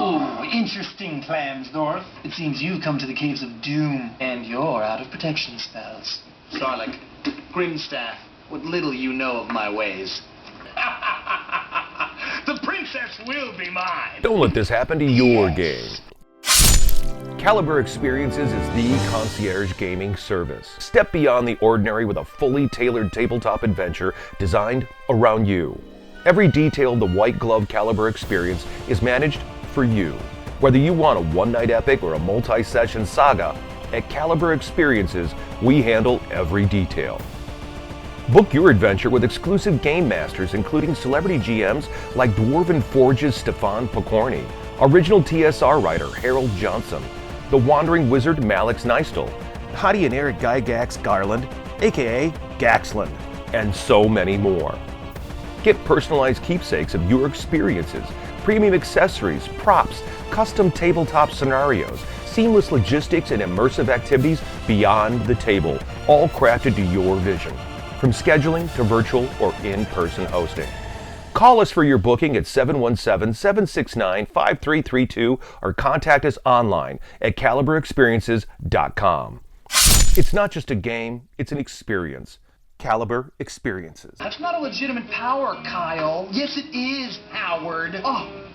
Oh, interesting plans, North. It seems you've come to the Caves of Doom, and you're out of protection spells. Sarlacc, Grimstaff, what little you know of my ways. The princess will be mine! Don't let this happen to your game. Kaliber Xperiences is the concierge gaming service. Step beyond the ordinary with a fully tailored tabletop adventure designed around you. Every detail of the white glove Kaliber experience is managed for you. Whether you want a one-night epic or a multi-session saga, at Kaliber Xperiences, we handle every detail. Book your adventure with exclusive game masters, including celebrity GMs like Dwarven Forge's Stefan Pokorny, original TSR writer Harold Johnson, the wandering wizard Malix Nistul, Hadi and Eric Gygax Garland, aka Gaxland, and so many more. Get personalized keepsakes of your experiences, premium accessories, props, custom tabletop scenarios, seamless logistics and immersive activities beyond the table, all crafted to your vision. From scheduling to virtual or in-person hosting. Call us for your booking at 717-769-5332 or contact us online at KaliberXperiences.com. It's not just a game, it's an experience. Kaliber Xperiences. That's not a legitimate power, Kyle. Yes, it is, Howard. Oh.